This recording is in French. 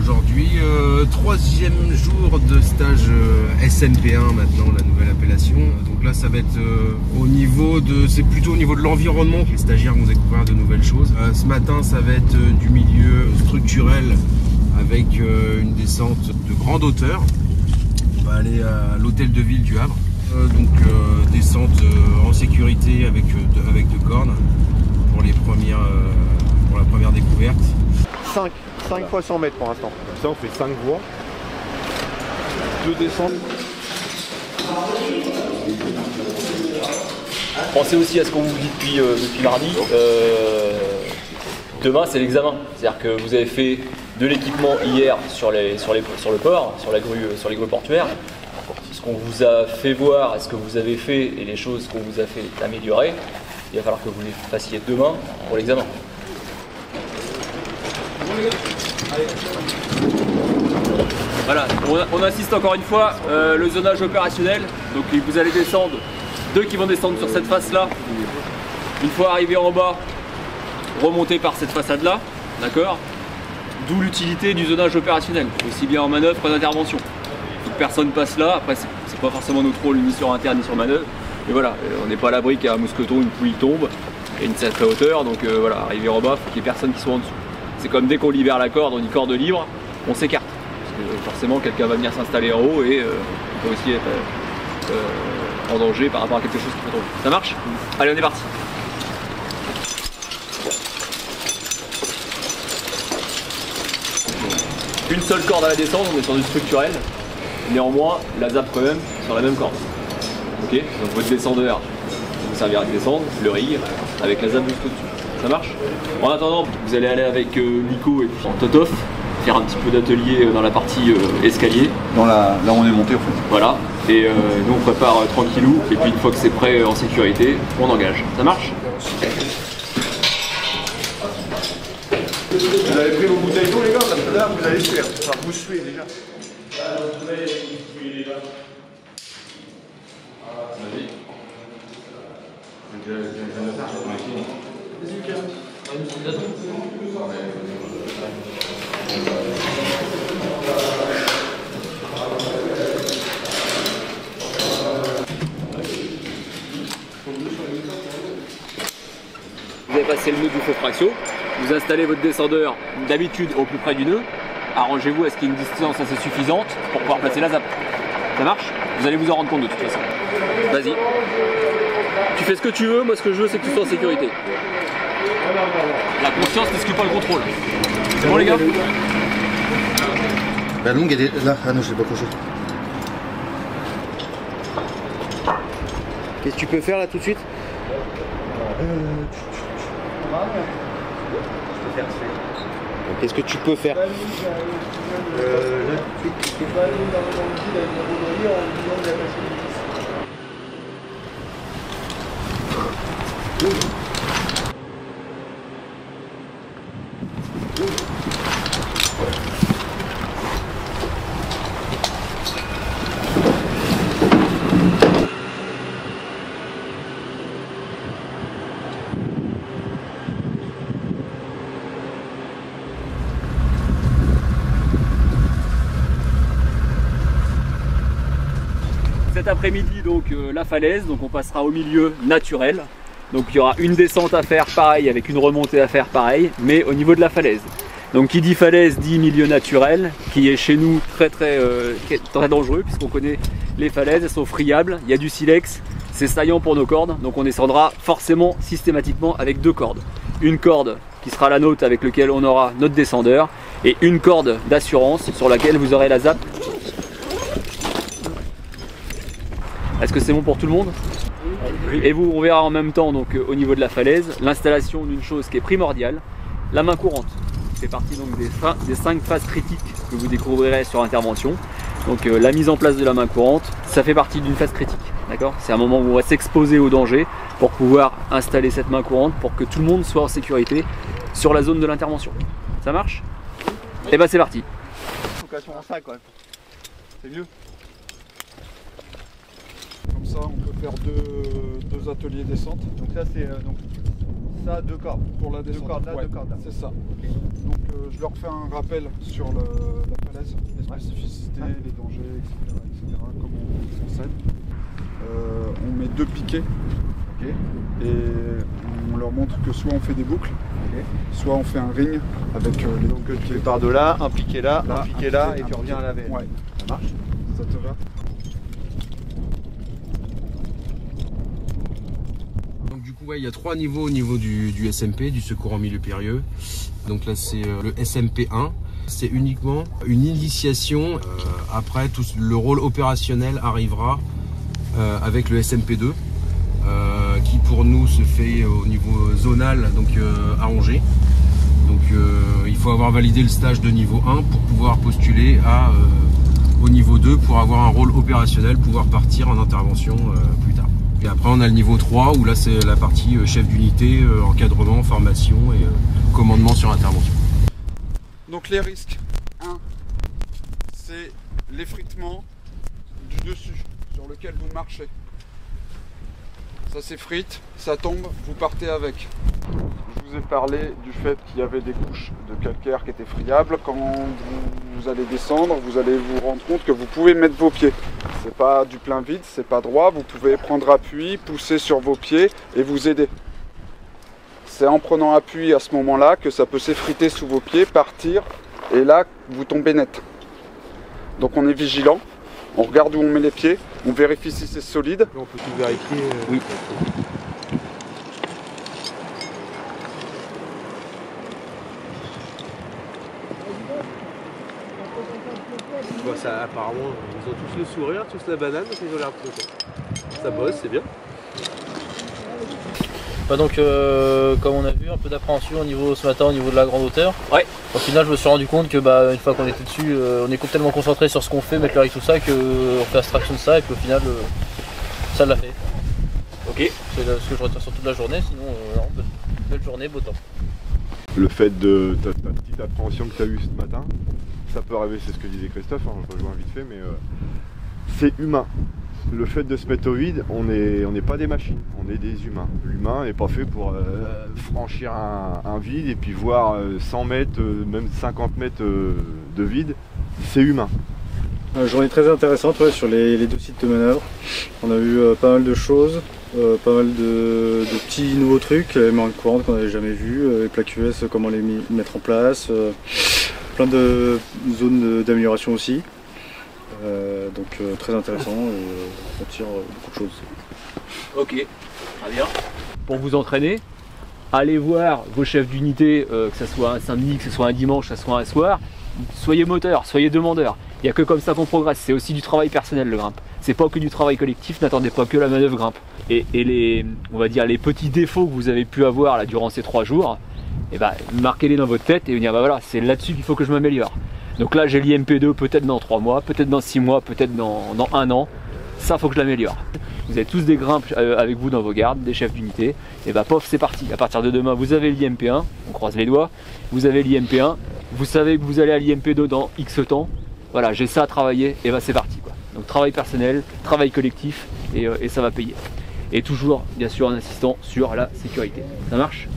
aujourd'hui, troisième jour de stage SNP1 maintenant, la nouvelle appellation. Donc là ça va être au niveau de, c'est plutôt au niveau de l'environnement que les stagiaires vont découvrir de nouvelles choses. Ce matin ça va être du milieu structurel avec une descente de grande hauteur. On va aller à l'hôtel de ville du Havre. Descente en sécurité avec deux cornes pour les premières pour la première découverte. 5 fois 100 mètres pour l'instant. Ça on fait 5 voies. 2 descentes. Pensez aussi à ce qu'on vous dit depuis mardi. Demain c'est l'examen. C'est-à-dire que vous avez fait de l'équipement hier sur le port, sur les grues portuaires. Ce qu'on vous a fait voir, ce que vous avez fait et les choses qu'on vous a fait améliorer, il va falloir que vous les fassiez demain pour l'examen. Voilà, on insiste encore une fois, le zonage opérationnel, donc vous allez descendre, 2 qui vont descendre sur cette face là, une fois arrivé en bas, remonter par cette façade là, d'accord? D'où l'utilité du zonage opérationnel, aussi bien en manœuvre qu'en intervention. Personne passe là, après c'est pas forcément notre rôle ni sur interne ni sur manœuvre, mais voilà, on n'est pas à l'abri qu'à un mousqueton une poulie tombe et une sacrée hauteur, donc voilà, arrivé en bas, il faut qu'il n'y ait personne qui soit en dessous. C'est comme dès qu'on libère la corde, on dit corde libre, on s'écarte, parce que forcément quelqu'un va venir s'installer en haut et on peut aussi être en danger par rapport à quelque chose qui peut tomber. Ça marche? Allez, on est parti. Une seule corde à la descente, on est sur du structurel. Néanmoins, la zappe quand même sur la même corde. Ok, donc votre descendeur vous servira de descendre, le rig avec la zappe jusqu'au dessus. Ça marche? En attendant, vous allez aller avec Nico et puis Totov faire un petit peu d'atelier dans la partie escalier. Là où on est monté en fait. Voilà, et nous on prépare tranquillou, et puis une fois que c'est prêt en sécurité, on engage. Ça marche? Vous avez pris vos bouteilles d'eau les gars, parce que là vous allez suer, enfin vous suez déjà. Vous avez passé le nœud du faux fractio, vous installez votre descendeur d'habitude au plus près du nœud, arrangez-vous à ce qu'il y ait une distance assez suffisante pour pouvoir placer la zappe. Ça marche? Vous allez vous en rendre compte de toute façon. Vas-y. Tu fais ce que tu veux, moi ce que je veux c'est que tu sois en sécurité. La conscience n'exclut pas le contrôle. C'est bon les gars? La longue elle est là. Ah non, je l'ai pas couché. Qu'est-ce que tu peux faire là tout de suite? Qu'est-ce que tu peux faire? Cet après-midi donc la falaise, donc on passera au milieu naturel. Donc il y aura une descente à faire pareil avec une remontée à faire pareil, mais au niveau de la falaise. Donc qui dit falaise dit milieu naturel, qui est chez nous très dangereux puisqu'on connaît les falaises, elles sont friables, il y a du silex, c'est saillant pour nos cordes, donc on descendra forcément systématiquement avec 2 cordes. Une corde qui sera la nôtre avec laquelle on aura notre descendeur et une corde d'assurance sur laquelle vous aurez la zappe. Est-ce que c'est bon pour tout le monde? Et on verra en même temps donc au niveau de la falaise l'installation d'une chose qui est primordiale, la main courante. C'est partie donc des 5 phases critiques que vous découvrirez sur intervention. Donc la mise en place de la main courante, ça fait partie d'une phase critique. D'accord? C'est un moment où on va s'exposer au danger pour pouvoir installer cette main courante pour que tout le monde soit en sécurité sur la zone de l'intervention. Ça marche? Et bah c'est parti. Vocation en sac quand même. C'est mieux. Comme ça on peut faire deux ateliers descente. Donc ça c'est ça, 2 cordes. pour la Deux descente. cordes là, Ouais, 2 cordes là. c'est ça. Donc je leur fais un rappel sur la falaise, les spécificités, les dangers, etc. Comment on procède. On met 2 piquets et on leur montre que soit on fait des boucles, soit on fait un ring avec les Donc tu pars de là, un piqué là, Là, un piqué là, un et tu piqué. reviens à la veille. Ouais, Ça marche? ça te va? Donc du coup, ouais, il y a 3 niveaux au niveau du SMP, du secours en milieu périlleux. Donc là, c'est le SMP1. C'est uniquement une initiation. Après, le rôle opérationnel arrivera avec le SMP2, qui pour nous se fait au niveau zonal, donc à Angers. Donc il faut avoir validé le stage de niveau 1 pour pouvoir postuler au niveau 2 pour avoir un rôle opérationnel, pouvoir partir en intervention plus tard. Et après on a le niveau 3 où là c'est la partie chef d'unité, encadrement, formation et commandement sur intervention. Donc les risques, 1, c'est l'effritement du dessus sur lequel vous marchez. Ça s'effrite, ça tombe, vous partez avec. Je vous ai parlé du fait qu'il y avait des couches de calcaire qui étaient friables. Quand vous allez descendre, vous allez vous rendre compte que vous pouvez mettre vos pieds. C'est pas du plein vide, c'est pas droit, vous pouvez prendre appui, pousser sur vos pieds et vous aider. C'est en prenant appui à ce moment-là que ça peut s'effriter sous vos pieds, partir, et là, vous tombez net. Donc on est vigilant, on regarde où on met les pieds, on vérifie si c'est solide. On peut tout vérifier. Oui. Bon, ça, apparemment, ils ont tous le sourire, tous la banane, donc ils ont l'air contents. Ça bosse, c'est bien. Donc comme on a vu, un peu d'appréhension ce matin au niveau de la grande hauteur. Ouais. Au final je me suis rendu compte que une fois qu'on était dessus, on est tellement concentré sur ce qu'on fait, mettre le riz tout ça, qu'on fait abstraction de ça et qu'au final ça l'a fait. Ok. C'est ce que je retiens sur toute la journée, sinon belle journée, beau temps. Le fait de ta petite appréhension que tu as eue ce matin, ça peut arriver, c'est ce que disait Christophe, hein, je rejoins vite fait, mais c'est humain. Le fait de se mettre au vide, on n'est pas des machines, on est des humains. L'humain n'est pas fait pour franchir un vide et puis voir 100 mètres, même 50 mètres de vide. C'est humain. Journée très intéressante sur les 2 sites de manœuvre. On a vu pas mal de choses, pas mal de petits nouveaux trucs, les mains courantes qu'on n'avait jamais vues, les plaques US, comment les mettre en place, plein de zones d'amélioration aussi. Donc très intéressant et on tire beaucoup de choses. Ok, très bien. Pour vous entraîner, allez voir vos chefs d'unité, que ce soit un samedi, que ce soit un dimanche, que ce soit un soir. Soyez moteur, soyez demandeur. Il n'y a que comme ça qu'on progresse. C'est aussi du travail personnel le grimpe. C'est pas que du travail collectif, n'attendez pas que la manœuvre grimpe. Et on va dire les petits défauts que vous avez pu avoir là, durant ces 3 jours, marquez-les dans votre tête et vous dire voilà, c'est là-dessus qu'il faut que je m'améliore. Donc là j'ai l'IMP2 peut-être dans 3 mois, peut-être dans 6 mois, peut-être dans 1 an. Ça faut que je l'améliore. Vous avez tous des grimpes avec vous dans vos gardes, des chefs d'unité. Et pof, c'est parti. À partir de demain, vous avez l'IMP1, on croise les doigts. Vous avez l'IMP1, vous savez que vous allez à l'IMP2 dans X temps. Voilà, j'ai ça à travailler et c'est parti quoi. Donc travail personnel, travail collectif et ça va payer. Et toujours bien sûr en insistant sur la sécurité. Ça marche ?